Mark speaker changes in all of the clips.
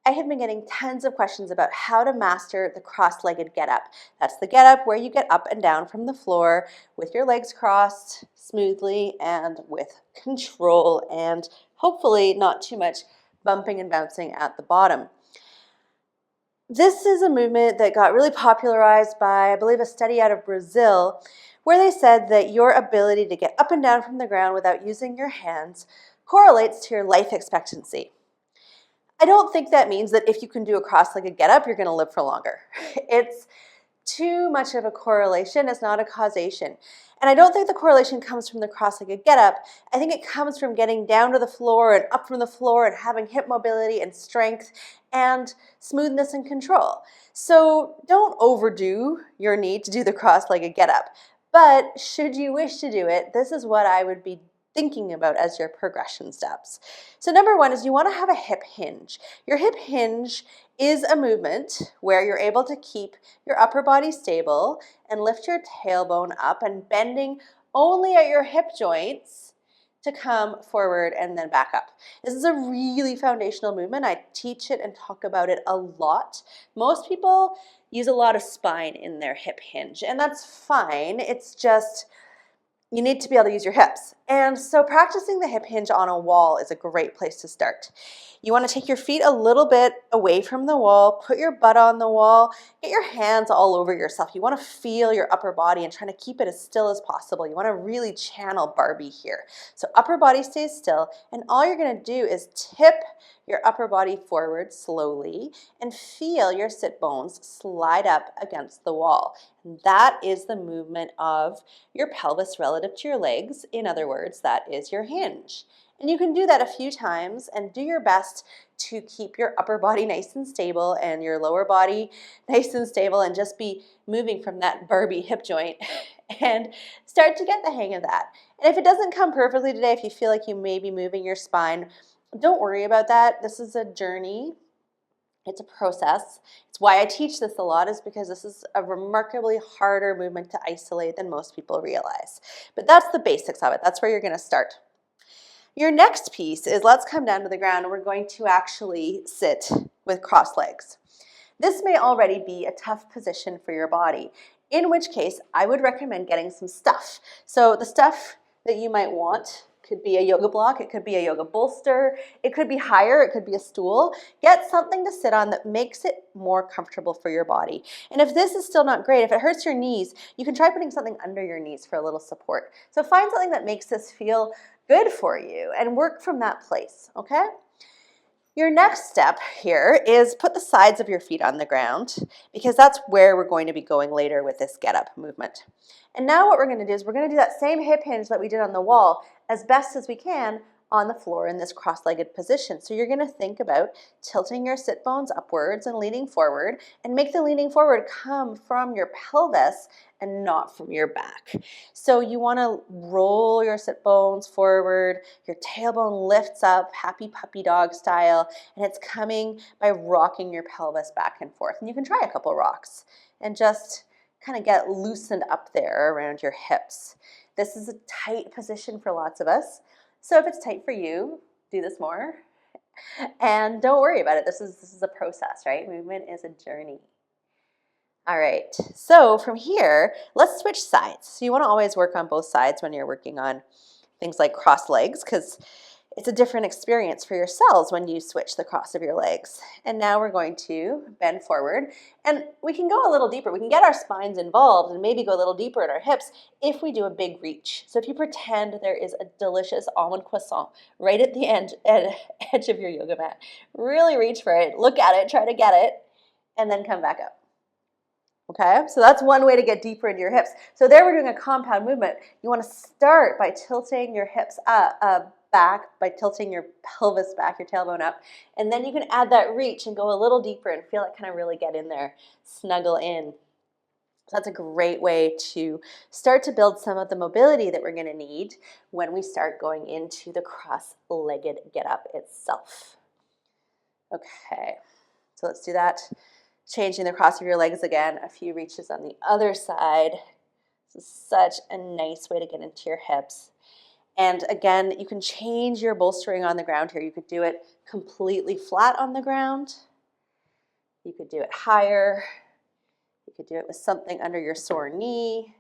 Speaker 1: I have been getting tons of questions about how to master the cross-legged get up. That's the get up where you get up and down from the floor with your legs crossed smoothly and with control and hopefully not too much bumping and bouncing at the bottom. This is a movement that got really popularized by, I believe, a study out of Brazil where they said that your ability to get up and down from the ground without using your hands correlates to your life expectancy. I don't think that means that if you can do a cross-legged get-up, you're going to live for longer. It's too much of a correlation. It's not a causation. And I don't think the correlation comes from the cross-legged get-up. I think it comes from getting down to the floor and up from the floor and having hip mobility and strength and smoothness and control. So don't overdo your need to do the cross-legged get-up. But should you wish to do it, this is what I would be thinking about as your progression steps. So number one is you want to have a hip hinge. Your hip hinge is a movement where you're able to keep your upper body stable and lift your tailbone up and bending only at your hip joints to come forward and then back up. This is a really foundational movement. I teach it and talk about it a lot. Most people use a lot of spine in their hip hinge, and that's fine. It's just you need to be able to use your hips. And so practicing the hip hinge on a wall is a great place to start. You want to take your feet a little bit away from the wall, put your butt on the wall, get your hands all over yourself. You want to feel your upper body and trying to keep it as still as possible. You want to really channel Barbie here. So upper body stays still, and all you're going to do is tip your upper body forward slowly and feel your sit bones slide up against the wall. And that is the movement of your pelvis relative to your legs. In other words, that is your hinge. And you can do that a few times and do your best to keep your upper body nice and stable and your lower body nice and stable and just be moving from that Barbie hip joint and start to get the hang of that. And if it doesn't come perfectly today, if you feel like you may be moving your spine, don't worry about that. This is a journey. It's a process. It's why I teach this a lot, is because this is a remarkably harder movement to isolate than most people realize. But that's the basics of it. That's where you're going to start. Your next piece is let's come down to the ground and we're going to actually sit with crossed legs. This may already be a tough position for your body, in which case I would recommend getting some stuff. So the stuff that you might want could be a yoga block, it could be a yoga bolster, it could be higher, it could be a stool. Get something to sit on that makes it more comfortable for your body. And if this is still not great, if it hurts your knees, you can try putting something under your knees for a little support. So find something that makes this feel good for you and work from that place, okay? Your next step here is put the sides of your feet on the ground, because that's where we're going to be going later with this get up movement. And now what we're going to do is we're going to do that same hip hinge that we did on the wall as best as we can on the floor in this cross-legged position. So you're going to think about tilting your sit bones upwards and leaning forward, and make the leaning forward come from your pelvis and not from your back. So you want to roll your sit bones forward, your tailbone lifts up, happy puppy dog style, and it's coming by rocking your pelvis back and forth. And you can try a couple rocks and just kind of get loosened up there around your hips. This is a tight position for lots of us. So if it's tight for you, do this more. And don't worry about it. This is a process, right? Movement is a journey. All right, so from here, let's switch sides. So you want to always work on both sides when you're working on things like crossed legs, because it's a different experience for yourselves when you switch the cross of your legs. And now we're going to bend forward, and we can go a little deeper. We can get our spines involved and maybe go a little deeper in our hips if we do a big reach. So if you pretend there is a delicious almond croissant right at the edge of your yoga mat, really reach for it, look at it, try to get it, and then come back up. Okay, so that's one way to get deeper into your hips. So there we're doing a compound movement. You want to start by tilting your hips back, by tilting your pelvis back, your tailbone up, and then you can add that reach and go a little deeper and feel it kind of really get in there, snuggle in. So that's a great way to start to build some of the mobility that we're going to need when we start going into the cross-legged get up itself. Okay, so let's do that. Changing the cross of your legs again, a few reaches on the other side. This is such a nice way to get into your hips. And again, you can change your bolstering on the ground here. You could do it completely flat on the ground, You could do it higher. You could do it with something under your sore knee.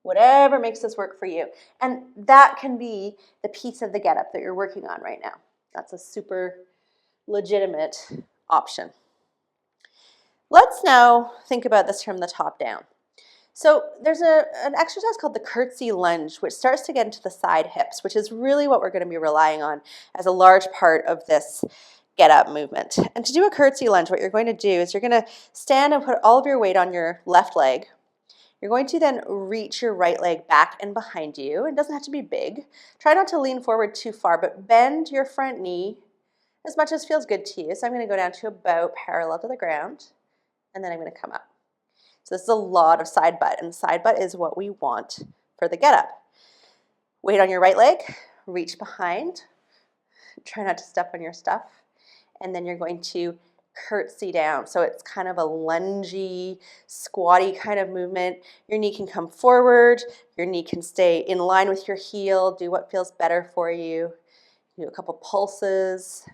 Speaker 1: Whatever makes this work for you. And that can be the piece of the get up that you're working on right now. That's a super legitimate option. Let's now think about this from the top down. So there's an exercise called the curtsy lunge, which starts to get into the side hips, which is really what we're going to be relying on as a large part of this get up movement. And to do a curtsy lunge, what you're going to do is you're going to stand and put all of your weight on your left leg. You're going to then reach your right leg back and behind you. It doesn't have to be big. Try not to lean forward too far, but bend your front knee as much as feels good to you. So I'm going to go down to about parallel to the ground, and then I'm going to come up. So this is a lot of side butt, and side butt is what we want for the get up. Weight on your right leg, reach behind. Try not to step on your stuff. And then you're going to curtsy down. So it's kind of a lungy, squatty kind of movement. Your knee can come forward. Your knee can stay in line with your heel. Do what feels better for you. Do a couple pulses.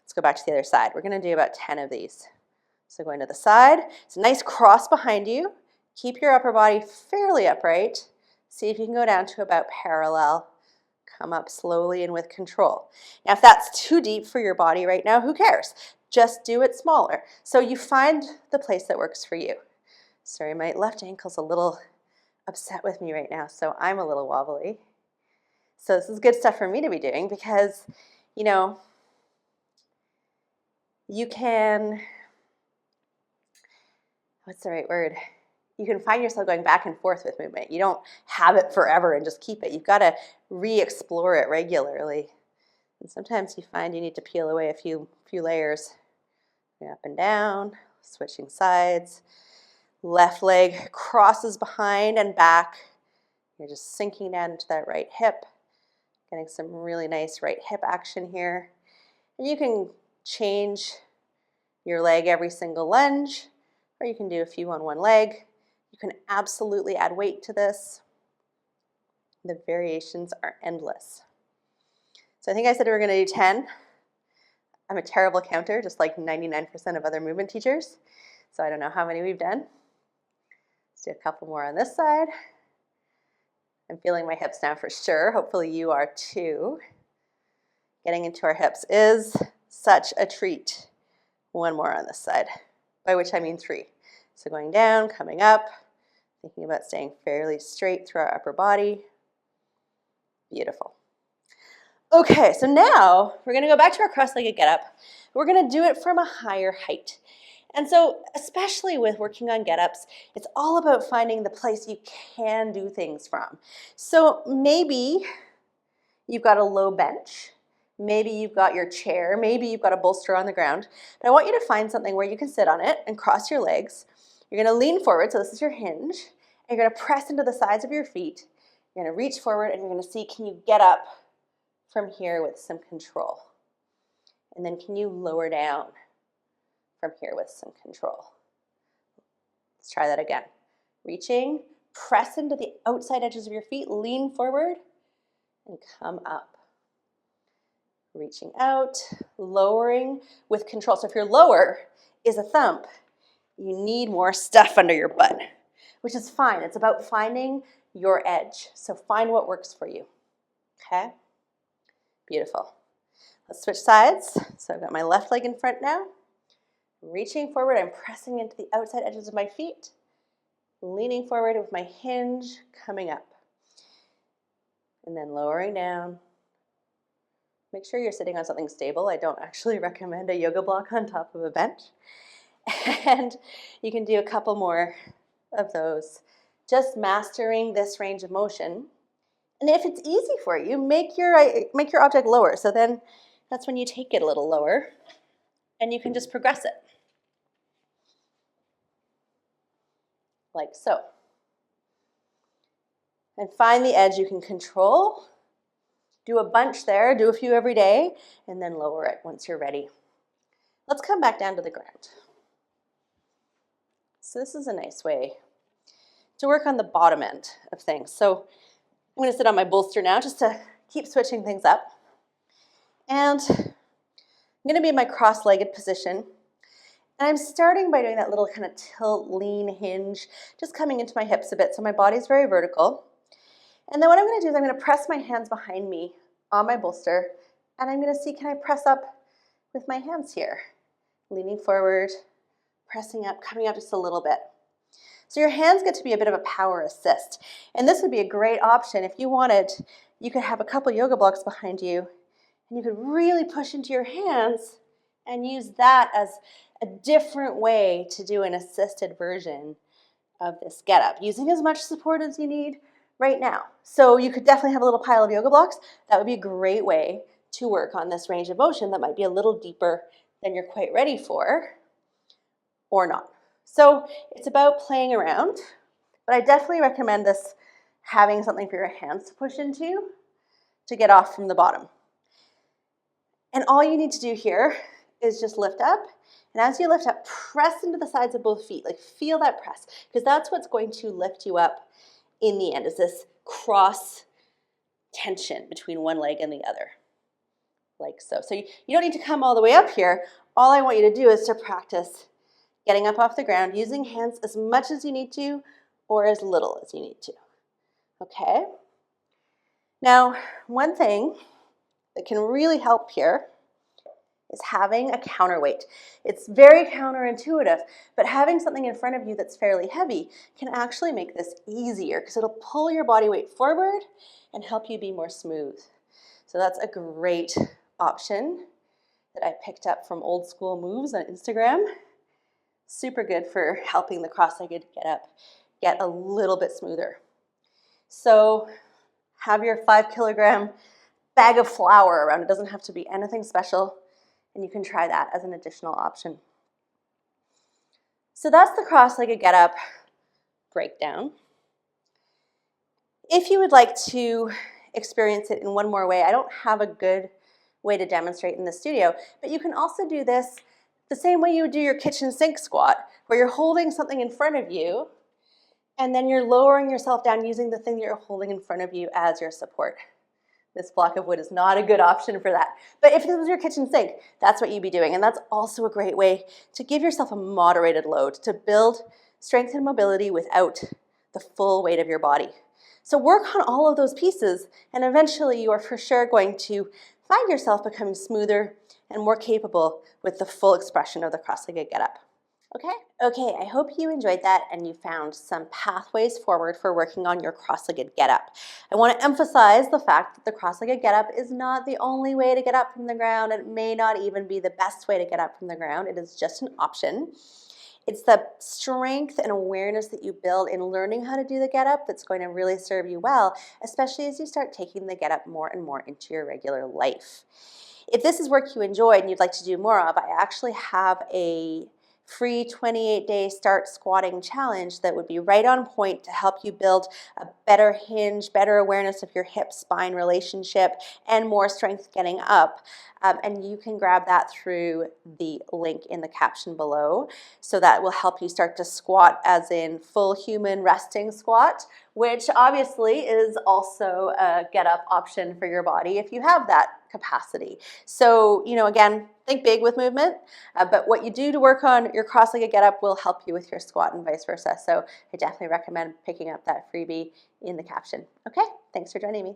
Speaker 1: Let's go back to the other side. We're going to do about 10 of these. So going to the side. It's a nice cross behind you. Keep your upper body fairly upright. See if you can go down to about parallel. Come up slowly and with control. Now, if that's too deep for your body right now, who cares? Just do it smaller. So you find the place that works for you. Sorry, my left ankle's a little upset with me right now, so I'm a little wobbly. So this is good stuff for me to be doing because, you know, you can, what's the right word? You can find yourself going back and forth with movement. You don't have it forever and just keep it. You've got to re-explore it regularly. And sometimes you find you need to peel away a few layers. Up and down, switching sides. Left leg crosses behind and back. You're just sinking down into that right hip. Getting some really nice right hip action here. And you can change your leg every single lunge, or you can do a few on one leg. You can absolutely add weight to this. The variations are endless. So I think I said we were going to do 10. I'm a terrible counter, just like 99% of other movement teachers. So I don't know how many we've done. Let's do a couple more on this side. I'm feeling my hips now for sure. Hopefully you are too. Getting into our hips is such a treat. One more on this side, by which I mean 3. So going down, coming up, thinking about staying fairly straight through our upper body. Beautiful. Okay, so now we're going to go back to our cross-legged get-up. We're going to do it from a higher height. And so especially with working on get-ups, it's all about finding the place you can do things from. So maybe you've got a low bench. Maybe you've got your chair. Maybe you've got a bolster on the ground. But I want you to find something where you can sit on it and cross your legs. You're going to lean forward, so this is your hinge. And you're going to press into the sides of your feet. You're going to reach forward, and you're going to see, can you get up from here with some control? And then can you lower down from here with some control? Let's try that again. Reaching, press into the outside edges of your feet, lean forward, and come up. Reaching out, lowering with control. So if your lower is a thump, you need more stuff under your butt, which is fine. It's about finding your edge. So find what works for you, okay? Beautiful. Let's switch sides. So I've got my left leg in front now. Reaching forward, I'm pressing into the outside edges of my feet. Leaning forward with my hinge coming up. And then lowering down. Make sure you're sitting on something stable. I don't actually recommend a yoga block on top of a bench. And you can do a couple more of those. Just mastering this range of motion. And if it's easy for you, make your object lower. So then that's when you take it a little lower and you can just progress it. Like so. And find the edge you can control. Do a bunch there, do a few every day, and then lower it once you're ready. Let's come back down to the ground. So this is a nice way to work on the bottom end of things. So I'm going to sit on my bolster now just to keep switching things up. And I'm going to be in my cross-legged position. And I'm starting by doing that little kind of tilt, lean, hinge, just coming into my hips a bit so my body's very vertical. And then what I'm going to do is I'm going to press my hands behind me on my bolster, and I'm going to see, can I press up with my hands here? Leaning forward, pressing up, coming up just a little bit. So your hands get to be a bit of a power assist. And this would be a great option if you wanted. You could have a couple yoga blocks behind you, and you could really push into your hands and use that as a different way to do an assisted version of this get up, using as much support as you need right now. So you could definitely have a little pile of yoga blocks. That would be a great way to work on this range of motion that might be a little deeper than you're quite ready for, or not. So it's about playing around, but I definitely recommend this having something for your hands to push into to get off from the bottom. And all you need to do here is just lift up. And as you lift up, press into the sides of both feet. Like, feel that press, because that's what's going to lift you up in the end, is this cross tension between one leg and the other, like so. So you don't need to come all the way up here. All I want you to do is to practice getting up off the ground, using hands as much as you need to or as little as you need to, okay? Now, one thing that can really help here is having a counterweight. It's very counterintuitive, but having something in front of you that's fairly heavy can actually make this easier, because it'll pull your body weight forward and help you be more smooth. So that's a great option that I picked up from Old School Moves on Instagram. Super good for helping the cross-legged get up, get a little bit smoother. So have your 5-kilogram bag of flour around. It doesn't have to be anything special, and you can try that as an additional option. So that's the cross-legged get up breakdown. If you would like to experience it in one more way, I don't have a good way to demonstrate in the studio, but you can also do this the same way you would do your kitchen sink squat, where you're holding something in front of you, and then you're lowering yourself down using the thing that you're holding in front of you as your support. This block of wood is not a good option for that. But if this was your kitchen sink, that's what you'd be doing. And that's also a great way to give yourself a moderated load, to build strength and mobility without the full weight of your body. So work on all of those pieces, and eventually you are for sure going to find yourself becoming smoother and more capable with the full expression of the cross-legged get up. Okay, I hope you enjoyed that and you found some pathways forward for working on your cross-legged get up. I want to emphasize the fact that the cross-legged get up is not the only way to get up from the ground. It may not even be the best way to get up from the ground. It is just an option. It's the strength and awareness that you build in learning how to do the get up that's going to really serve you well, especially as you start taking the get up more and more into your regular life. If this is work you enjoyed and you'd like to do more of, I actually have a free 28-day start squatting challenge that would be right on point to help you build a better hinge, better awareness of your hip-spine relationship, and more strength getting up. And you can grab that through the link in the caption below. So that will help you start to squat as in full human resting squat, which obviously is also a get up option for your body if you have that capacity. So, again, think big with movement, but what you do to work on your cross-legged get up will help you with your squat and vice versa. So I definitely recommend picking up that freebie in the caption. Okay, thanks for joining me.